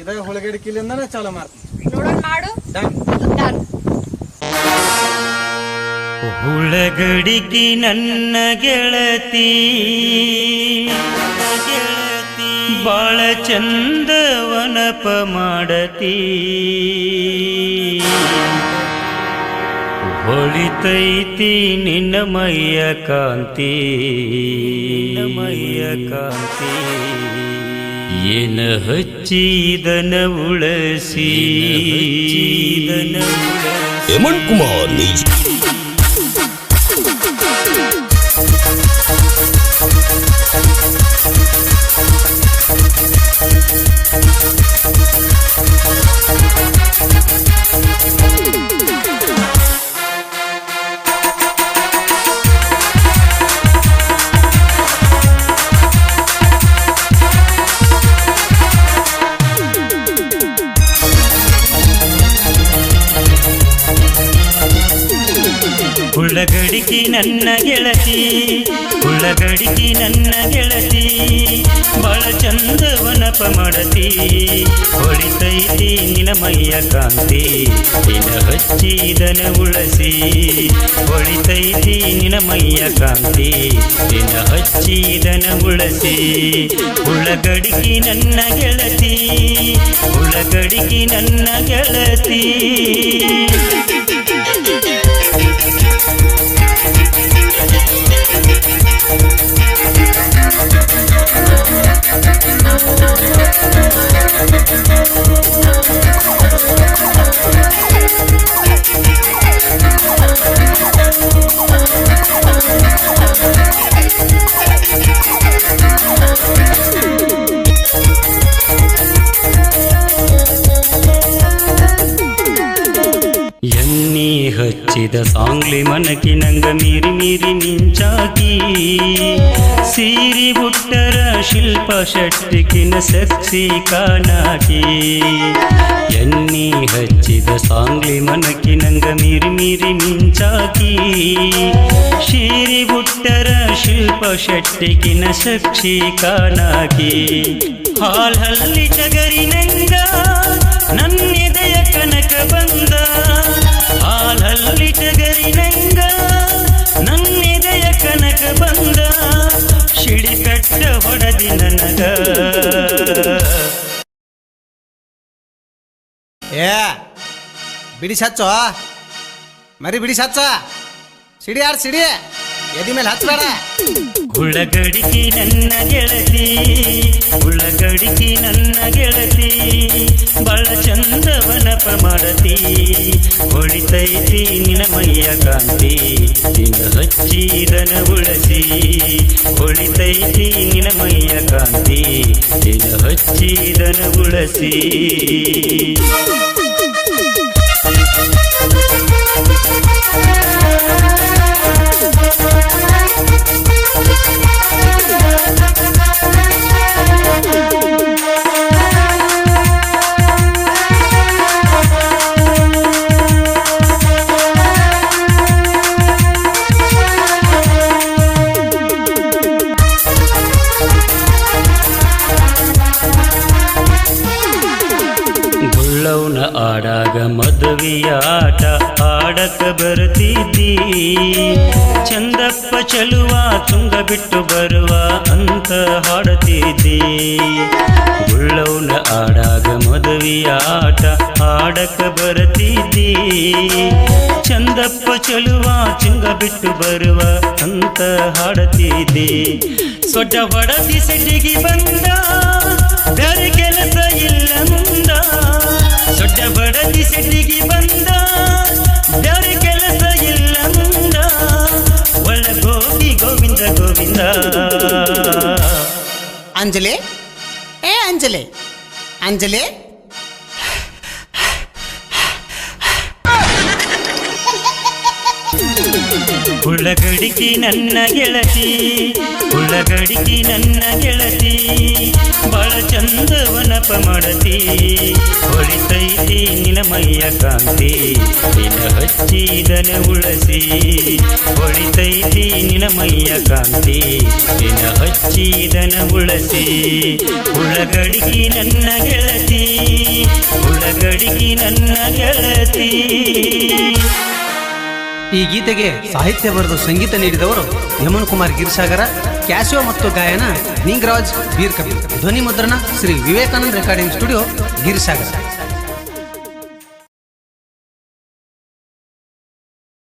ಇದಾಗ ಹೊಳಗಡಿಕೆಲಿಂದನೇ ಚಾಲು ಮಾಡ್ತೀನಿ. ನೋಡೋಣ ಮಾಡು. ಡನ್. ಹುಳಗಡಿಗೆ ನನ್ನ ಗೆಳತಿ ಬಾಳ ಚಂದವನಪ ಮಾಡತಿ, ಹೊಳಿತೈತಿ ನಿನ್ನ ಮೈಯ ಕಾಂತಿ, ಮೈಯ ಕಾಂತಿ. ಏನ ಹಚ್ಚಿದನ ಉಳಸಿ हेमंत कुमार म्यूजिक। ಹುಳಗಡಿಗೆ ನನ್ನ ಗೆಳತಿ, ಹುಳಗಡಿಗೆ ನನ್ನ ಗೆಳತಿ ಬಾಳ ಚಂದವನಪ ಮಾಡತಿ, ಹೊಳಿತೈತಿ ನಿನ ಮೈಯ ಕಾಂತಿ, ನಿನ ಹಚ್ಚಿದನ ಉಳಸಿ, ಹೊಳಿತೈತಿ ನಿನ ಮೈಯ ಕಾಂತಿ, ನಿನ ಹಚ್ಚಿದನ ಉಳಸಿ. ಹುಳಗಡಿಗೆ ನನ್ನ ಗೆಳತಿ, ಹುಳಗಡಿಗೆ ನನ್ನ ಗೆಳತಿ. ಎಣ್ಣಿ ಹಚ್ಚಿದ ಸಾಂಗ್ಲಿ ಮನಕಿ ನಂಗ ಮೀರಿ ಮೀರಿ ಮಿಂಚಾಕಿ, ಸೀರಿ ಬುಟ್ಟರ ಶಿಲ್ಪ ಶೆಟ್ಟಿಕಿನ ಸಕ್ಸಿ ಕಾನಾಕಿ. ಎಣ್ಣಿ ಹಚ್ಚಿದ ಸಾಂಗ್ಲಿ ಮನಕಿ ನಂಗ ಮೀರಿ ಮೀರಿ ಮಿಂಚಾಕಿ, ಸೀರಿ ಬುಟ್ಟರ ಶಿಲ್ಪ ಶೆಟ್ಟಿಕಿನ ಸಕ್ಸಿ ಕಾನಾಕಿ. ಹಾಲ್ ಹಲ್ಲಿ ಟಗರಿ ನಂಗ ನನ್ನೆದೆಯ ಕನಕ ಬಂದ, ಹಾಲಲ್ಲಿ ಟಗರಿ ನಂಗ ನನ್ನೆದೆಯ ಕನಕ ಬಂದ, ಶಿಡಿಪೆಟ್ಟ ಹೊಡೆದಿ ನನಗ. ಏ ಬಿಡಿಸಿ ಹಚ್ಚೋ ಮರಿ, ಬಿಡಿಸಿ ಹಚ್ಚ. ಸಿಡಿ ಯಾರು ಸಿಡಿ ಎದಿ ಮೇಲೆ ಹಚ್ಚಬೇಡ. ಹುಳಗಡಿಗೆ ನನ್ನ ಗೆಳತಿ, ಹುಳಗಡಿಗೆ ನನ್ನ ಗೆಳತಿ ಬಾಳ ಚಂದವನಪ ಮಾಡತಿ, ಹೊಳಿತೈತಿ ನಿನ ಮೈಯ ಕಾಂತಿ, ನಿನ ಹಚ್ಚಿದನ ಉಳಸಿ, ಹೊಳಿತೈತಿ ನಿನ ಮೈಯ ಕಾಂತಿ, ನಿನ ಹಚ್ಚಿದನ ಉಳಸಿ. ಗುಳ್ಳವನ ಆಡಾಗ ಮದುವೆಯ ಆಟ ಆಡಕ ಬರ್ತಿದ್ದಿ, ಚಂದಪ್ಪ ಚಲುವ ತುಂಗ ಬಿಟ್ಟು ಬರುವ ಅಂತ ಹಾಡುತ್ತಿದ್ದಿ. ಗುಳ್ಳವನ ಆಡಾಗ ಮದುವೆಯ ಆಟ ಆಡಕ ಬರ್ತಿದ್ದಿ, ಚಂದಪ್ಪ ಚಲುವ ಚುಂಗ ಬಿಟ್ಟು ಬರುವ ಅಂತ ಹಾಡುತ್ತಿದ್ದಿ. ಸೊಡ್ಡ ಹೊಡದಿ ಸೆಡ್ಡಿಗೆ ಬಂದ, ಬೇರೆ ಕೆಲಸ ಇಲ್ಲ ಮುಂದ, ಸೊಡ್ಡ ಬಡದಿ ಸೆಡ್ಡಿಗೆ ಬಂದ, ಬೇರೆ ಕೆಲಸ ಇಲ್ಲ ಮುಂದ, ಒಳಗೋಗಿ ಗೋವಿಂದ ಗೋವಿಂದ. ಅಂಜಲಿ, ಏ ಅಂಜಲಿ, ಅಂಜಲಿ ಹುಳಗಡಿಗೆ ನನ್ನ ಗೆಳತಿ, ಹುಳಗಡಿಗೆ ನನ್ನ ಗೆಳತಿ ಬಾಳ ಚಂದವನಪ ಮಾಡತಿ, ಹೊಳಿತೈತಿ ನಿನ ಮೈಯ ಕಾಂತಿ ನಿನ ಹಚ್ಚಿದನ ಉಳಸಿ ಹೊಳಿತೈತಿ ನಿನ ಮೈಯ ಕಾಂತಿ ನಿನ ಹಚ್ಚಿದನ ಉಳಸಿ ಉಳ್ಳಗಡಿಗೆ ನನ್ನ ಗೆಳತಿ ಉಳ್ಳಗಡಿಗೆ ನನ್ನ ಗೆಳತಿ. ಈ ಗೀತೆಗೆ ಸಾಹಿತ್ಯ ಬರೆದು ಸಂಗೀತ ನೀಡಿದವರು ಯಮನ್ ಕುಮಾರ್ ಗಿರಿಸಾಗರ, ಕ್ಯಾಶಿಯೋ ಮತ್ತು ಗಾಯನ ನಿಂಗರಾಜ್ ಬೀರ್ಕಬಿ, ಧ್ವನಿ ಮುದ್ರಣ ಶ್ರೀ ವಿವೇಕಾನಂದ ರೆಕಾರ್ಡಿಂಗ್ ಸ್ಟುಡಿಯೋ ಗಿರಿಸಾಗರ.